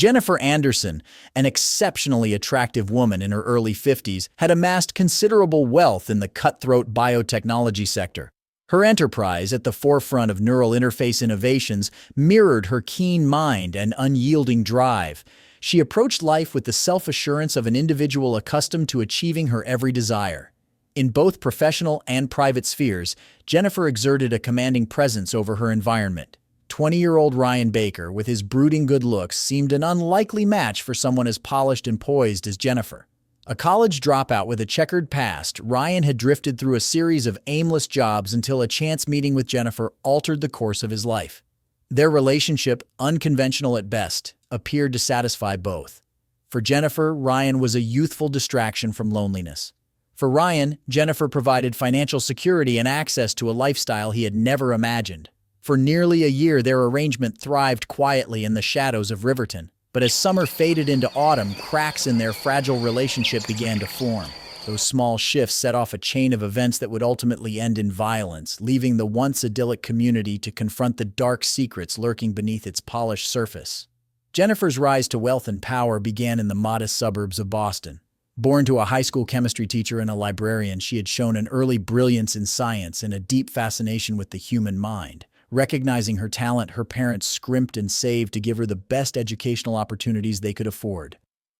Jennifer Anderson, an exceptionally attractive woman in her early 50s, had amassed considerable wealth in the cutthroat biotechnology sector. Her enterprise, at the forefront of neural interface innovations, mirrored her keen mind and unyielding drive. She approached life with the self-assurance of an individual accustomed to achieving her every desire. In both professional and private spheres, Jennifer exerted a commanding presence over her environment. 20-year-old Ryan Baker, with his brooding good looks, seemed an unlikely match for someone as polished and poised as Jennifer. A college dropout with a checkered past, Ryan had drifted through a series of aimless jobs until a chance meeting with Jennifer altered the course of his life. Their relationship, unconventional at best, appeared to satisfy both. For Jennifer, Ryan was a youthful distraction from loneliness. For Ryan, Jennifer provided financial security and access to a lifestyle he had never imagined. For nearly a year, their arrangement thrived quietly in the shadows of Riverton. But as summer faded into autumn, cracks in their fragile relationship began to form. Those small shifts set off a chain of events that would ultimately end in violence, leaving the once idyllic community to confront the dark secrets lurking beneath its polished surface. Jennifer's rise to wealth and power began in the modest suburbs of Boston. Born to a high school chemistry teacher and a librarian, she had shown an early brilliance in science and a deep fascination with the human mind. Recognizing her talent, her parents scrimped and saved to give her the best educational opportunities they could afford.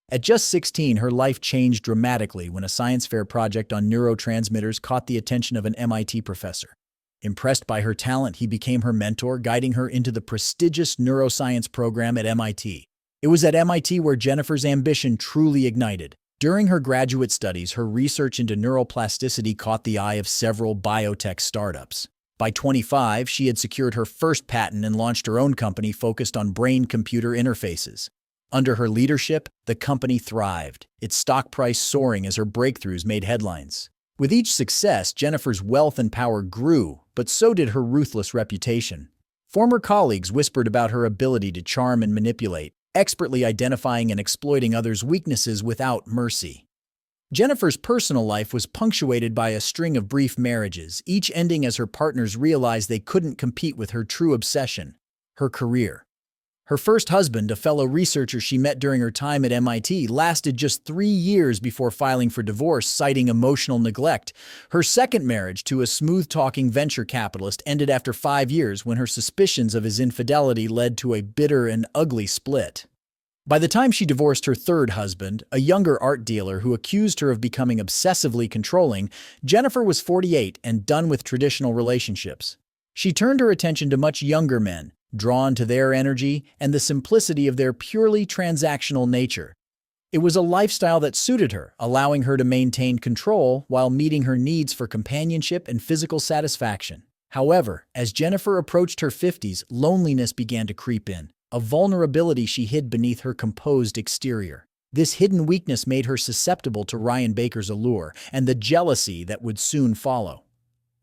At just 16, her life changed dramatically when a science fair project on neurotransmitters caught the attention of an MIT professor. Impressed by her talent, he became her mentor, guiding her into the prestigious neuroscience program at MIT. It was at MIT where Jennifer's ambition truly ignited. During her graduate studies, her research into neuroplasticity caught the eye of several biotech startups. By 25, she had secured her first patent and launched her own company focused on brain-computer interfaces. Under her leadership, the company thrived, its stock price soaring as her breakthroughs made headlines. With each success, Jennifer's wealth and power grew, but so did her ruthless reputation. Former colleagues whispered about her ability to charm and manipulate, expertly identifying and exploiting others' weaknesses without mercy. Jennifer's personal life was punctuated by a string of brief marriages, each ending as her partners realized they couldn't compete with her true obsession, her career. Her first husband, a fellow researcher she met during her time at MIT, lasted just 3 years before filing for divorce, citing emotional neglect. Her second marriage to a smooth-talking venture capitalist ended after 5 years when her suspicions of his infidelity led to a bitter and ugly split. By the time she divorced her third husband, a younger art dealer who accused her of becoming obsessively controlling, Jennifer was 48 and done with traditional relationships. She turned her attention to much younger men, drawn to their energy and the simplicity of their purely transactional nature. It was a lifestyle that suited her, allowing her to maintain control while meeting her needs for companionship and physical satisfaction. However, as Jennifer approached her 50s, loneliness began to creep in, a vulnerability she hid beneath her composed exterior. This hidden weakness made her susceptible to Ryan Baker's allure and the jealousy that would soon follow.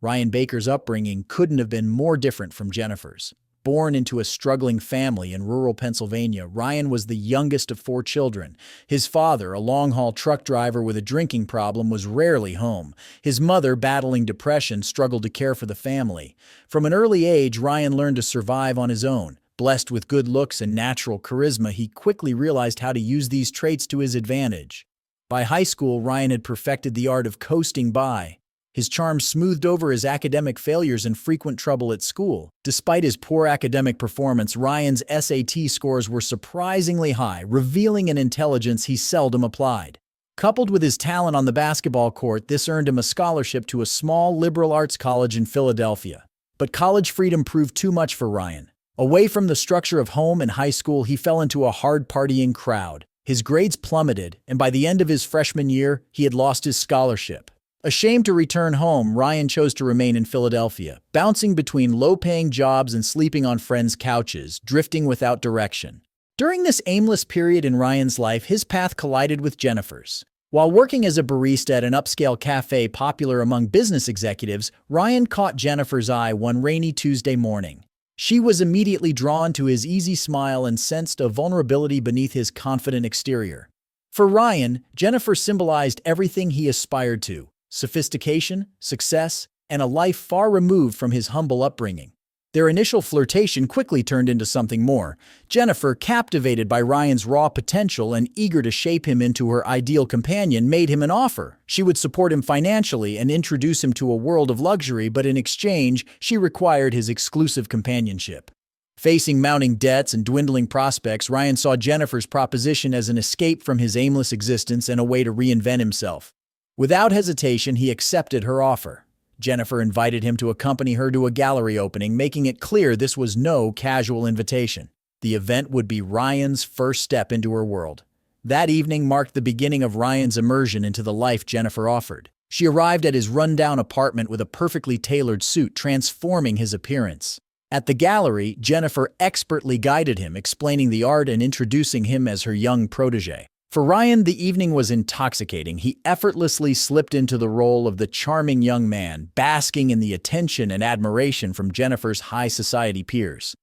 Ryan Baker's upbringing couldn't have been more different from Jennifer's. Born into a struggling family in rural Pennsylvania, Ryan was the youngest of 4 children. His father, a long-haul truck driver with a drinking problem, was rarely home. His mother, battling depression, struggled to care for the family. From an early age, Ryan learned to survive on his own. Blessed with good looks and natural charisma, he quickly realized how to use these traits to his advantage. By high school, Ryan had perfected the art of coasting by. His charm smoothed over his academic failures and frequent trouble at school. Despite his poor academic performance, Ryan's SAT scores were surprisingly high, revealing an intelligence he seldom applied. Coupled with his talent on the basketball court, this earned him a scholarship to a small liberal arts college in Philadelphia. But college freedom proved too much for Ryan. Away from the structure of home and high school, he fell into a hard-partying crowd. His grades plummeted, and by the end of his freshman year, he had lost his scholarship. Ashamed to return home, Ryan chose to remain in Philadelphia, bouncing between low-paying jobs and sleeping on friends' couches, drifting without direction. During this aimless period in Ryan's life, his path collided with Jennifer's. While working as a barista at an upscale cafe popular among business executives, Ryan caught Jennifer's eye one rainy Tuesday morning. She was immediately drawn to his easy smile and sensed a vulnerability beneath his confident exterior. For Ryan, Jennifer symbolized everything he aspired to: sophistication, success, and a life far removed from his humble upbringing. Their initial flirtation quickly turned into something more. Jennifer, captivated by Ryan's raw potential and eager to shape him into her ideal companion, made him an offer. She would support him financially and introduce him to a world of luxury, but in exchange, she required his exclusive companionship. Facing mounting debts and dwindling prospects, Ryan saw Jennifer's proposition as an escape from his aimless existence and a way to reinvent himself. Without hesitation, he accepted her offer. Jennifer invited him to accompany her to a gallery opening, making it clear this was no casual invitation. The event would be Ryan's first step into her world. That evening marked the beginning of Ryan's immersion into the life Jennifer offered. She arrived at his rundown apartment with a perfectly tailored suit, transforming his appearance. At the gallery, Jennifer expertly guided him, explaining the art and introducing him as her young protege. For Ryan, the evening was intoxicating. He effortlessly slipped into the role of the charming young man, basking in the attention and admiration from Jennifer's high society peers.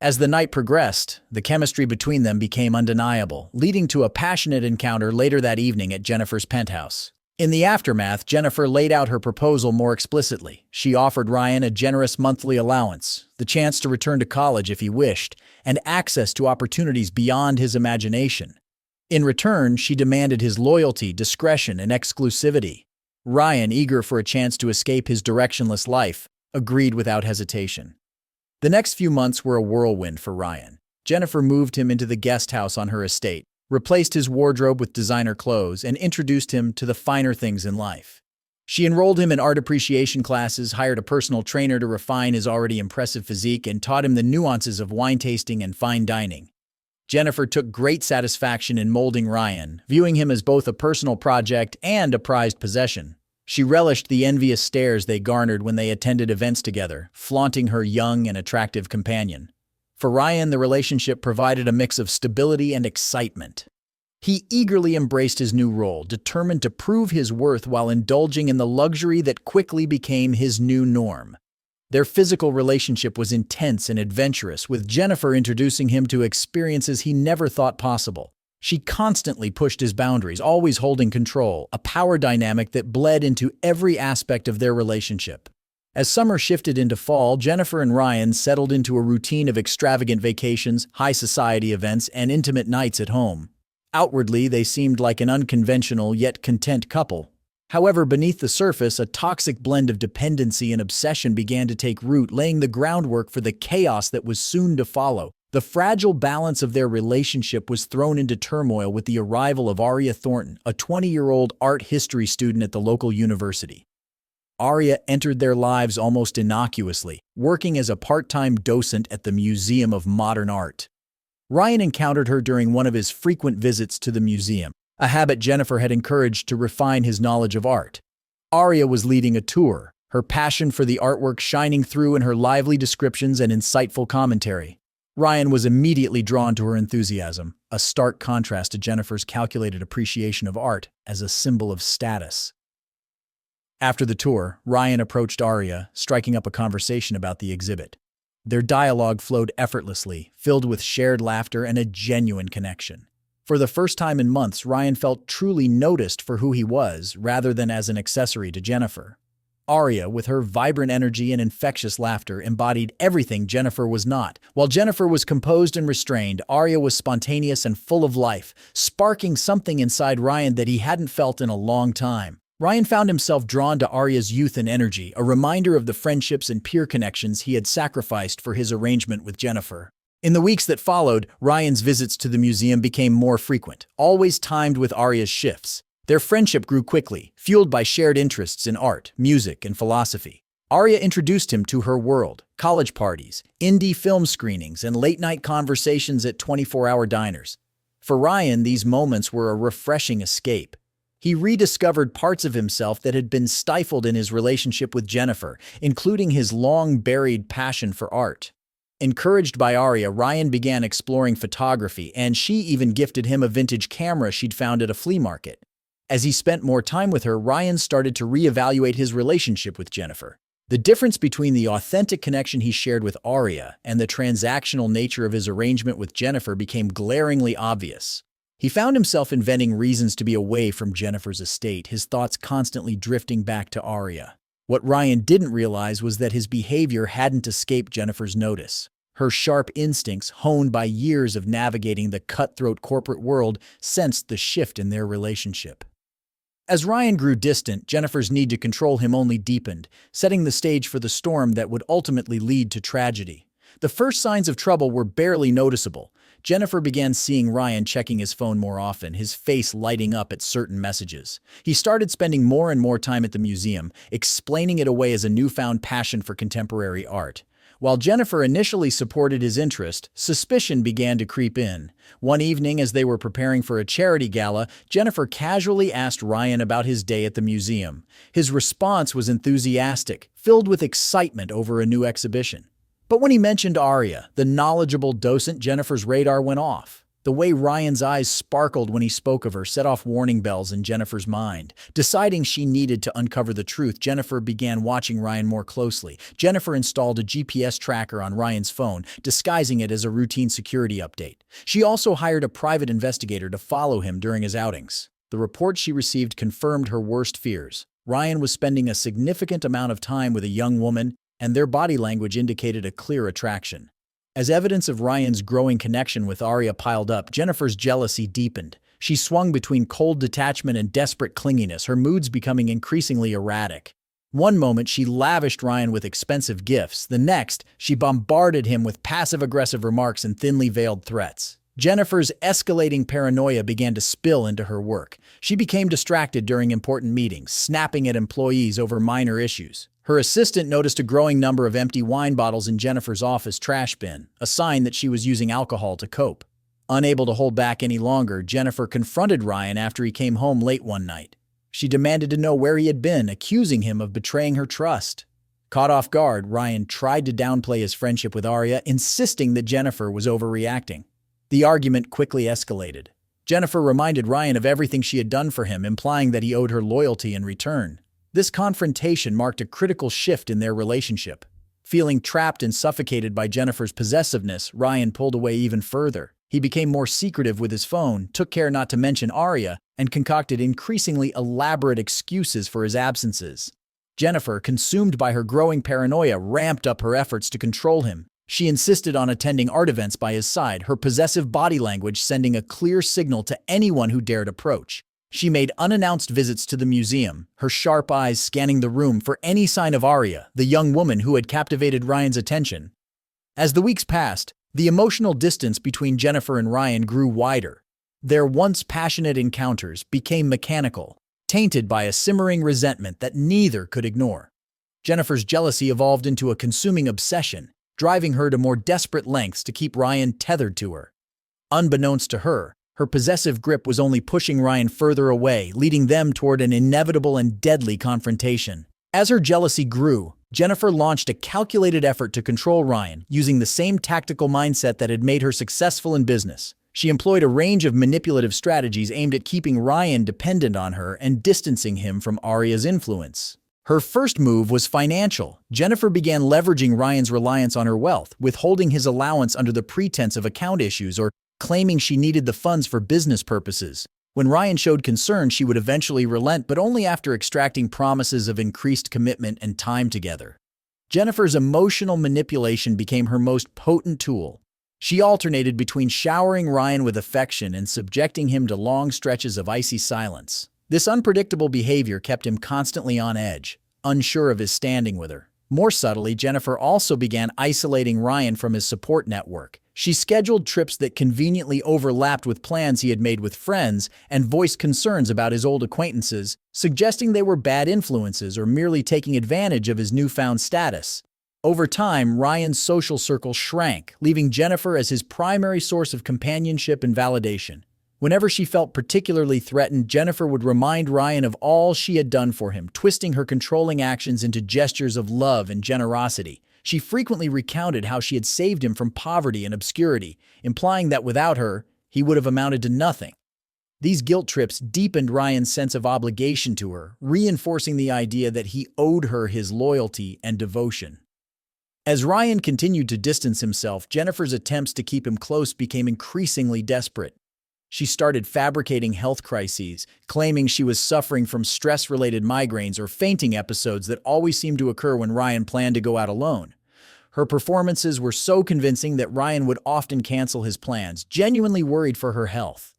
As the night progressed, the chemistry between them became undeniable, leading to a passionate encounter later that evening at Jennifer's penthouse. In the aftermath, Jennifer laid out her proposal more explicitly. She offered Ryan a generous monthly allowance, the chance to return to college if he wished, and access to opportunities beyond his imagination. In return, she demanded his loyalty, discretion, and exclusivity. Ryan, eager for a chance to escape his directionless life, agreed without hesitation. The next few months were a whirlwind for Ryan. Jennifer moved him into the guest house on her estate, replaced his wardrobe with designer clothes, and introduced him to the finer things in life. She enrolled him in art appreciation classes, hired a personal trainer to refine his already impressive physique, and taught him the nuances of wine tasting and fine dining. Jennifer took great satisfaction in molding Ryan, viewing him as both a personal project and a prized possession. She relished the envious stares they garnered when they attended events together, flaunting her young and attractive companion. For Ryan, the relationship provided a mix of stability and excitement. He eagerly embraced his new role, determined to prove his worth while indulging in the luxury that quickly became his new norm. Their physical relationship was intense and adventurous, with Jennifer introducing him to experiences he never thought possible. She constantly pushed his boundaries, always holding control, a power dynamic that bled into every aspect of their relationship. As summer shifted into fall, Jennifer and Ryan settled into a routine of extravagant vacations, high society events, and intimate nights at home. Outwardly, they seemed like an unconventional yet content couple. However, beneath the surface, a toxic blend of dependency and obsession began to take root, laying the groundwork for the chaos that was soon to follow. The fragile balance of their relationship was thrown into turmoil with the arrival of Arya Thornton, a 20-year-old art history student at the local university. Arya entered their lives almost innocuously, working as a part-time docent at the Museum of Modern Art. Ryan encountered her during one of his frequent visits to the museum, a habit Jennifer had encouraged to refine his knowledge of art. Arya was leading a tour, her passion for the artwork shining through in her lively descriptions and insightful commentary. Ryan was immediately drawn to her enthusiasm, a stark contrast to Jennifer's calculated appreciation of art as a symbol of status. After the tour, Ryan approached Arya, striking up a conversation about the exhibit. Their dialogue flowed effortlessly, filled with shared laughter and a genuine connection. For the first time in months, Ryan felt truly noticed for who he was, rather than as an accessory to Jennifer. Arya, with her vibrant energy and infectious laughter, embodied everything Jennifer was not. While Jennifer was composed and restrained, Arya was spontaneous and full of life, sparking something inside Ryan that he hadn't felt in a long time. Ryan found himself drawn to Arya's youth and energy, a reminder of the friendships and peer connections he had sacrificed for his arrangement with Jennifer. In the weeks that followed, Ryan's visits to the museum became more frequent, always timed with Arya's shifts. Their friendship grew quickly, fueled by shared interests in art, music, and philosophy. Arya introduced him to her world, college parties, indie film screenings, and late-night conversations at 24-hour diners. For Ryan, these moments were a refreshing escape. He rediscovered parts of himself that had been stifled in his relationship with Jennifer, including his long-buried passion for art. Encouraged by Arya, Ryan began exploring photography, and she even gifted him a vintage camera she'd found at a flea market. As he spent more time with her, Ryan started to reevaluate his relationship with Jennifer. The difference between the authentic connection he shared with Arya and the transactional nature of his arrangement with Jennifer became glaringly obvious. He found himself inventing reasons to be away from Jennifer's estate, his thoughts constantly drifting back to Arya. What Ryan didn't realize was that his behavior hadn't escaped Jennifer's notice. Her sharp instincts, honed by years of navigating the cutthroat corporate world, sensed the shift in their relationship. As Ryan grew distant, Jennifer's need to control him only deepened, setting the stage for the storm that would ultimately lead to tragedy. The first signs of trouble were barely noticeable. Jennifer began seeing Ryan checking his phone more often, his face lighting up at certain messages. He started spending more and more time at the museum, explaining it away as a newfound passion for contemporary art. While Jennifer initially supported his interest, suspicion began to creep in. One evening, as they were preparing for a charity gala, Jennifer casually asked Ryan about his day at the museum. His response was enthusiastic, filled with excitement over a new exhibition. But when he mentioned Arya, the knowledgeable docent, Jennifer's radar went off. The way Ryan's eyes sparkled when he spoke of her set off warning bells in Jennifer's mind. Deciding she needed to uncover the truth, Jennifer began watching Ryan more closely. Jennifer installed a GPS tracker on Ryan's phone, disguising it as a routine security update. She also hired a private investigator to follow him during his outings. The reports she received confirmed her worst fears. Ryan was spending a significant amount of time with a young woman, and their body language indicated a clear attraction. As evidence of Ryan's growing connection with Arya piled up, Jennifer's jealousy deepened. She swung between cold detachment and desperate clinginess, her moods becoming increasingly erratic. One moment, she lavished Ryan with expensive gifts. The next, she bombarded him with passive-aggressive remarks and thinly veiled threats. Jennifer's escalating paranoia began to spill into her work. She became distracted during important meetings, snapping at employees over minor issues. Her assistant noticed a growing number of empty wine bottles in Jennifer's office trash bin, a sign that she was using alcohol to cope. Unable to hold back any longer, Jennifer confronted Ryan after he came home late one night. She demanded to know where he had been, accusing him of betraying her trust. Caught off guard, Ryan tried to downplay his friendship with Arya, insisting that Jennifer was overreacting. The argument quickly escalated. Jennifer reminded Ryan of everything she had done for him, implying that he owed her loyalty in return. This confrontation marked a critical shift in their relationship. Feeling trapped and suffocated by Jennifer's possessiveness, Ryan pulled away even further. He became more secretive with his phone, took care not to mention Arya, and concocted increasingly elaborate excuses for his absences. Jennifer, consumed by her growing paranoia, ramped up her efforts to control him. She insisted on attending art events by his side, her possessive body language sending a clear signal to anyone who dared approach. She made unannounced visits to the museum, her sharp eyes scanning the room for any sign of Arya, the young woman who had captivated Ryan's attention. As the weeks passed, the emotional distance between Jennifer and Ryan grew wider. Their once passionate encounters became mechanical, tainted by a simmering resentment that neither could ignore. Jennifer's jealousy evolved into a consuming obsession, driving her to more desperate lengths to keep Ryan tethered to her. Unbeknownst to her, her possessive grip was only pushing Ryan further away, leading them toward an inevitable and deadly confrontation. As her jealousy grew, Jennifer launched a calculated effort to control Ryan, using the same tactical mindset that had made her successful in business. She employed a range of manipulative strategies aimed at keeping Ryan dependent on her and distancing him from Arya's influence. Her first move was financial. Jennifer began leveraging Ryan's reliance on her wealth, withholding his allowance under the pretense of account issues or claiming she needed the funds for business purposes. When Ryan showed concern, she would eventually relent, but only after extracting promises of increased commitment and time together. Jennifer's emotional manipulation became her most potent tool. She alternated between showering Ryan with affection and subjecting him to long stretches of icy silence. This unpredictable behavior kept him constantly on edge, unsure of his standing with her. More subtly, Jennifer also began isolating Ryan from his support network. She scheduled trips that conveniently overlapped with plans he had made with friends and voiced concerns about his old acquaintances, suggesting they were bad influences or merely taking advantage of his newfound status. Over time, Ryan's social circle shrank, leaving Jennifer as his primary source of companionship and validation. Whenever she felt particularly threatened, Jennifer would remind Ryan of all she had done for him, twisting her controlling actions into gestures of love and generosity. She frequently recounted how she had saved him from poverty and obscurity, implying that without her, he would have amounted to nothing. These guilt trips deepened Ryan's sense of obligation to her, reinforcing the idea that he owed her his loyalty and devotion. As Ryan continued to distance himself, Jennifer's attempts to keep him close became increasingly desperate. She started fabricating health crises, claiming she was suffering from stress-related migraines or fainting episodes that always seemed to occur when Ryan planned to go out alone. Her performances were so convincing that Ryan would often cancel his plans, genuinely worried for her health.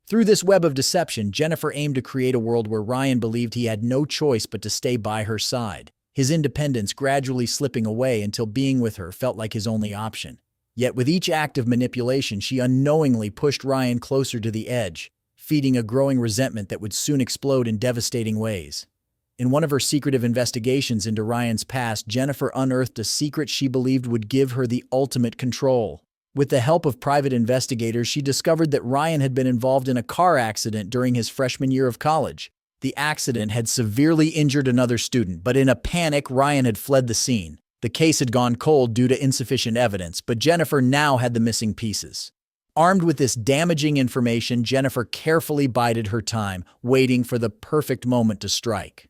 Through this web of deception, Jennifer aimed to create a world where Ryan believed he had no choice but to stay by her side, his independence gradually slipping away until being with her felt like his only option. Yet with each act of manipulation, she unknowingly pushed Ryan closer to the edge, feeding a growing resentment that would soon explode in devastating ways. In one of her secretive investigations into Ryan's past, Jennifer unearthed a secret she believed would give her the ultimate control. With the help of private investigators, she discovered that Ryan had been involved in a car accident during his freshman year of college. The accident had severely injured another student, but in a panic, Ryan had fled the scene. The case had gone cold due to insufficient evidence, but Jennifer now had the missing pieces. Armed with this damaging information, Jennifer carefully bided her time, waiting for the perfect moment to strike.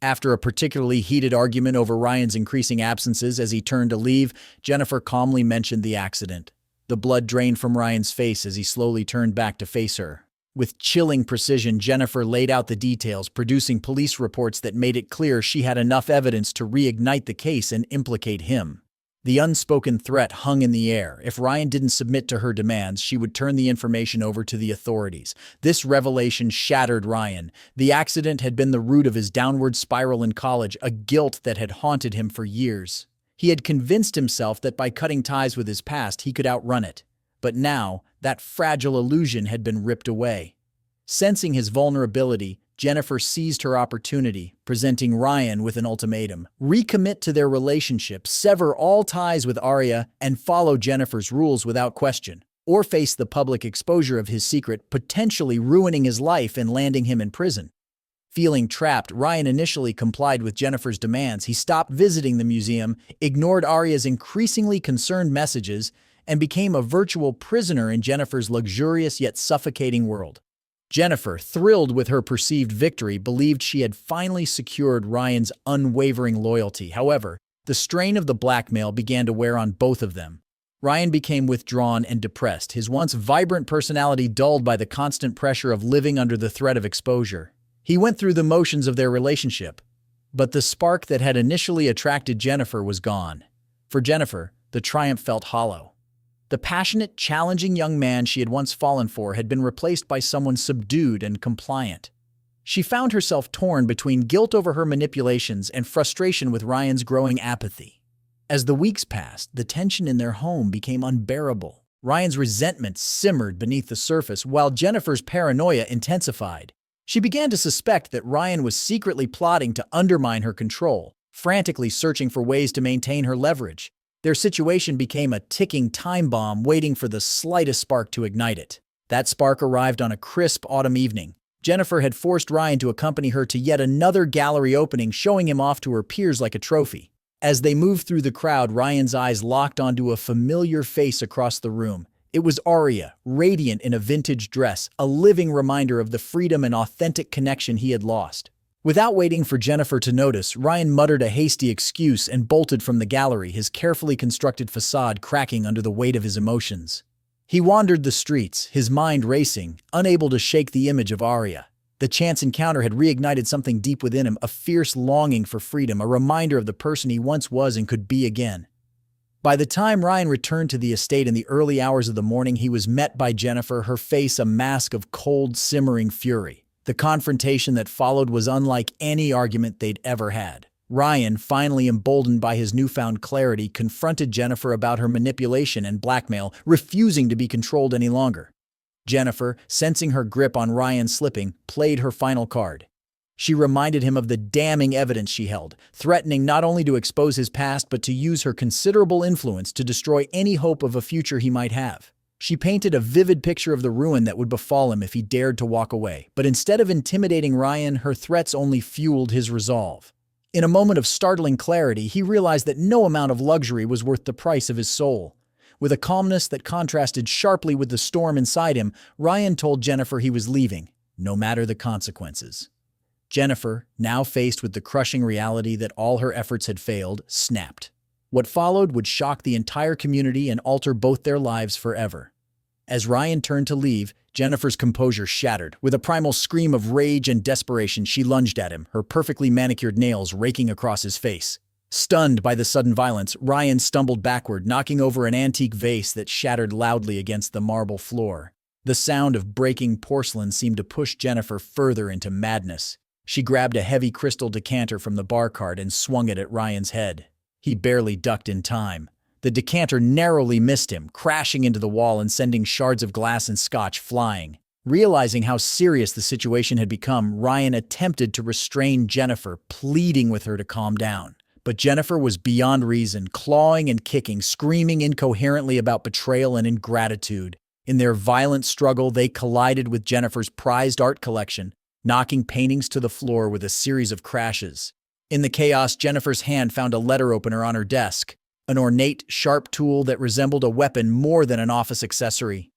After a particularly heated argument over Ryan's increasing absences as he turned to leave, Jennifer calmly mentioned the accident. The blood drained from Ryan's face as he slowly turned back to face her. With chilling precision, Jennifer laid out the details, producing police reports that made it clear she had enough evidence to reignite the case and implicate him. The unspoken threat hung in the air. If Ryan didn't submit to her demands, she would turn the information over to the authorities. This revelation shattered Ryan. The accident had been the root of his downward spiral in college, a guilt that had haunted him for years. He had convinced himself that by cutting ties with his past, he could outrun it. But now, that fragile illusion had been ripped away. Sensing his vulnerability, Jennifer seized her opportunity, presenting Ryan with an ultimatum: recommit to their relationship, sever all ties with Arya, and follow Jennifer's rules without question, or face the public exposure of his secret, potentially ruining his life and landing him in prison. Feeling trapped, Ryan initially complied with Jennifer's demands. He stopped visiting the museum, ignored Arya's increasingly concerned messages, and became a virtual prisoner in Jennifer's luxurious yet suffocating world. Jennifer, thrilled with her perceived victory, believed she had finally secured Ryan's unwavering loyalty. However, the strain of the blackmail began to wear on both of them. Ryan became withdrawn and depressed, his once vibrant personality dulled by the constant pressure of living under the threat of exposure. He went through the motions of their relationship, but the spark that had initially attracted Jennifer was gone. For Jennifer, the triumph felt hollow. The passionate, challenging young man she had once fallen for had been replaced by someone subdued and compliant. She found herself torn between guilt over her manipulations and frustration with Ryan's growing apathy. As the weeks passed, the tension in their home became unbearable. Ryan's resentment simmered beneath the surface, while Jennifer's paranoia intensified. She began to suspect that Ryan was secretly plotting to undermine her control, frantically searching for ways to maintain her leverage. Their situation became a ticking time bomb, waiting for the slightest spark to ignite it. That spark arrived on a crisp autumn evening. Jennifer had forced Ryan to accompany her to yet another gallery opening, showing him off to her peers like a trophy. As they moved through the crowd, Ryan's eyes locked onto a familiar face across the room. It was Arya, radiant in a vintage dress, a living reminder of the freedom and authentic connection he had lost. Without waiting for Jennifer to notice, Ryan muttered a hasty excuse and bolted from the gallery, his carefully constructed facade cracking under the weight of his emotions. He wandered the streets, his mind racing, unable to shake the image of Arya. The chance encounter had reignited something deep within him, a fierce longing for freedom, a reminder of the person he once was and could be again. By the time Ryan returned to the estate in the early hours of the morning, he was met by Jennifer, her face a mask of cold, simmering fury. The confrontation that followed was unlike any argument they'd ever had. Ryan, finally emboldened by his newfound clarity, confronted Jennifer about her manipulation and blackmail, refusing to be controlled any longer. Jennifer, sensing her grip on Ryan slipping, played her final card. She reminded him of the damning evidence she held, threatening not only to expose his past but to use her considerable influence to destroy any hope of a future he might have. She painted a vivid picture of the ruin that would befall him if he dared to walk away. But instead of intimidating Ryan, her threats only fueled his resolve. In a moment of startling clarity, he realized that no amount of luxury was worth the price of his soul. With a calmness that contrasted sharply with the storm inside him, Ryan told Jennifer he was leaving, no matter the consequences. Jennifer, now faced with the crushing reality that all her efforts had failed, snapped. What followed would shock the entire community and alter both their lives forever. As Ryan turned to leave, Jennifer's composure shattered. With a primal scream of rage and desperation, she lunged at him, her perfectly manicured nails raking across his face. Stunned by the sudden violence, Ryan stumbled backward, knocking over an antique vase that shattered loudly against the marble floor. The sound of breaking porcelain seemed to push Jennifer further into madness. She grabbed a heavy crystal decanter from the bar cart and swung it at Ryan's head. He barely ducked in time. The decanter narrowly missed him, crashing into the wall and sending shards of glass and scotch flying. Realizing how serious the situation had become, Ryan attempted to restrain Jennifer, pleading with her to calm down. But Jennifer was beyond reason, clawing and kicking, screaming incoherently about betrayal and ingratitude. In their violent struggle, they collided with Jennifer's prized art collection, knocking paintings to the floor with a series of crashes. In the chaos, Jennifer's hand found a letter opener on her desk, an ornate, sharp tool that resembled a weapon more than an office accessory.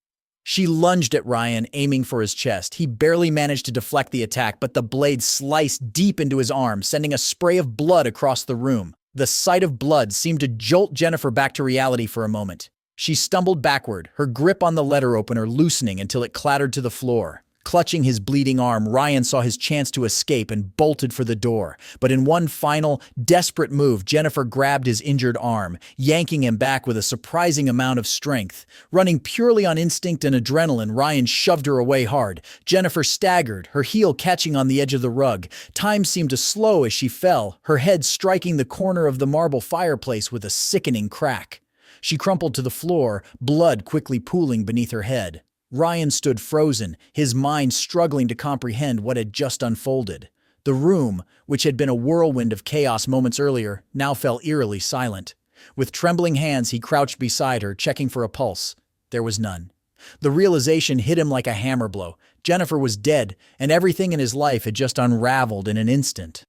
She lunged at Ryan, aiming for his chest. He barely managed to deflect the attack, but the blade sliced deep into his arm, sending a spray of blood across the room. The sight of blood seemed to jolt Jennifer back to reality for a moment. She stumbled backward, her grip on the letter opener loosening until it clattered to the floor. Clutching his bleeding arm, Ryan saw his chance to escape and bolted for the door. But in one final, desperate move, Jennifer grabbed his injured arm, yanking him back with a surprising amount of strength. Running purely on instinct and adrenaline, Ryan shoved her away hard. Jennifer staggered, her heel catching on the edge of the rug. Time seemed to slow as she fell, her head striking the corner of the marble fireplace with a sickening crack. She crumpled to the floor, blood quickly pooling beneath her head. Ryan stood frozen, his mind struggling to comprehend what had just unfolded. The room, which had been a whirlwind of chaos moments earlier, now fell eerily silent. With trembling hands, he crouched beside her, checking for a pulse. There was none. The realization hit him like a hammer blow. Jennifer was dead, and everything in his life had just unraveled in an instant.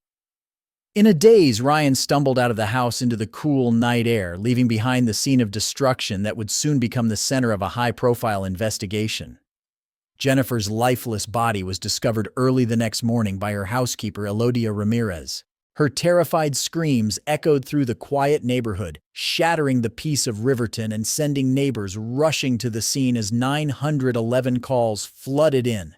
In a daze, Ryan stumbled out of the house into the cool night air, leaving behind the scene of destruction that would soon become the center of a high-profile investigation. Jennifer's lifeless body was discovered early the next morning by her housekeeper, Elodia Ramirez. Her terrified screams echoed through the quiet neighborhood, shattering the peace of Riverton and sending neighbors rushing to the scene as 911 calls flooded in.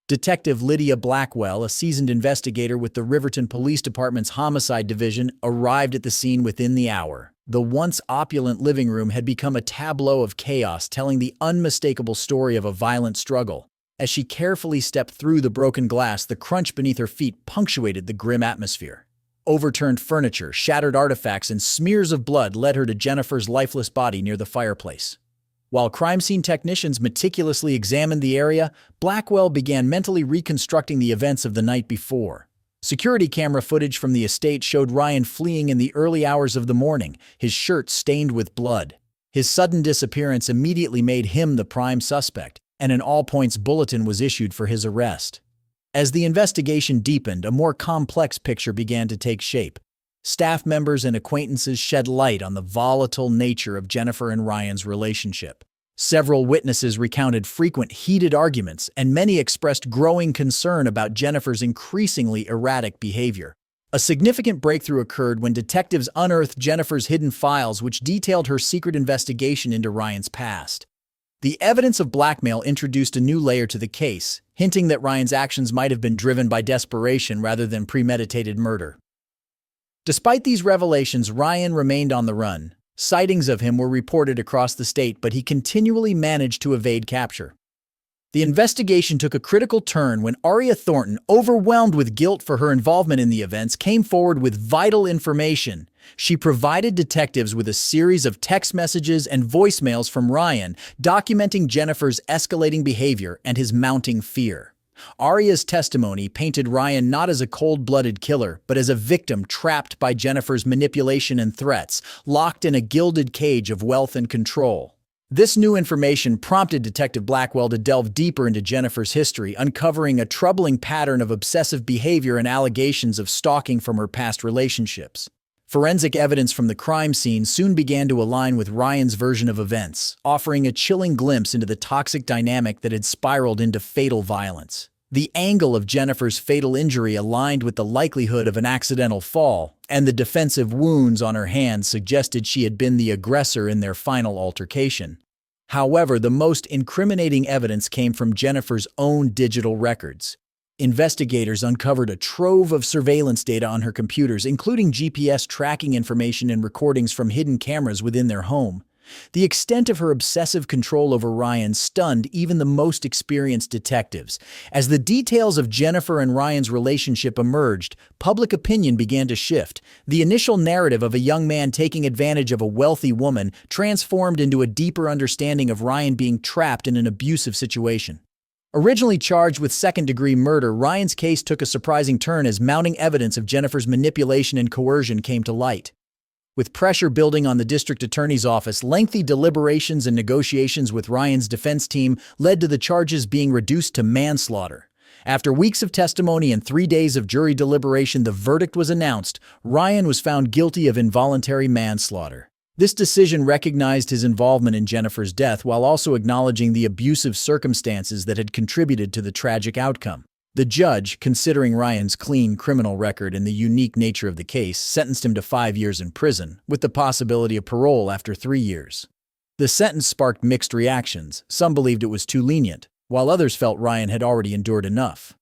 Detective Lydia Blackwell, a seasoned investigator with the Riverton Police Department's Homicide Division, arrived at the scene within the hour. The once opulent living room had become a tableau of chaos, telling the unmistakable story of a violent struggle. As she carefully stepped through the broken glass, the crunch beneath her feet punctuated the grim atmosphere. Overturned furniture, shattered artifacts, and smears of blood led her to Jennifer's lifeless body near the fireplace. While crime scene technicians meticulously examined the area, Blackwell began mentally reconstructing the events of the night before. Security camera footage from the estate showed Ryan fleeing in the early hours of the morning, his shirt stained with blood. His sudden disappearance immediately made him the prime suspect, and an all-points bulletin was issued for his arrest. As the investigation deepened, a more complex picture began to take shape. Staff members and acquaintances shed light on the volatile nature of Jennifer and Ryan's relationship. Several witnesses recounted frequent heated arguments, and many expressed growing concern about Jennifer's increasingly erratic behavior. A significant breakthrough occurred when detectives unearthed Jennifer's hidden files, which detailed her secret investigation into Ryan's past. The evidence of blackmail introduced a new layer to the case, hinting that Ryan's actions might have been driven by desperation rather than premeditated murder. Despite these revelations, Ryan remained on the run. Sightings of him were reported across the state, but he continually managed to evade capture. The investigation took a critical turn when Arya Thornton, overwhelmed with guilt for her involvement in the events, came forward with vital information. She provided detectives with a series of text messages and voicemails from Ryan, documenting Jennifer's escalating behavior and his mounting fear. Arya's testimony painted Ryan not as a cold-blooded killer, but as a victim trapped by Jennifer's manipulation and threats, locked in a gilded cage of wealth and control. This new information prompted Detective Blackwell to delve deeper into Jennifer's history, uncovering a troubling pattern of obsessive behavior and allegations of stalking from her past relationships. Forensic evidence from the crime scene soon began to align with Ryan's version of events, offering a chilling glimpse into the toxic dynamic that had spiraled into fatal violence. The angle of Jennifer's fatal injury aligned with the likelihood of an accidental fall, and the defensive wounds on her hands suggested she had been the aggressor in their final altercation. However, the most incriminating evidence came from Jennifer's own digital records. Investigators uncovered a trove of surveillance data on her computers, including GPS tracking information and recordings from hidden cameras within their home. The extent of her obsessive control over Ryan stunned even the most experienced detectives. As the details of Jennifer and Ryan's relationship emerged, public opinion began to shift. The initial narrative of a young man taking advantage of a wealthy woman transformed into a deeper understanding of Ryan being trapped in an abusive situation. Originally charged with second-degree murder, Ryan's case took a surprising turn as mounting evidence of Jennifer's manipulation and coercion came to light. With pressure building on the district attorney's office, lengthy deliberations and negotiations with Ryan's defense team led to the charges being reduced to manslaughter. After weeks of testimony and 3 days of jury deliberation, the verdict was announced. Ryan was found guilty of involuntary manslaughter. This decision recognized his involvement in Jennifer's death while also acknowledging the abusive circumstances that had contributed to the tragic outcome. The judge, considering Ryan's clean criminal record and the unique nature of the case, sentenced him to 5 years in prison, with the possibility of parole after 3 years. The sentence sparked mixed reactions. Some believed it was too lenient, while others felt Ryan had already endured enough.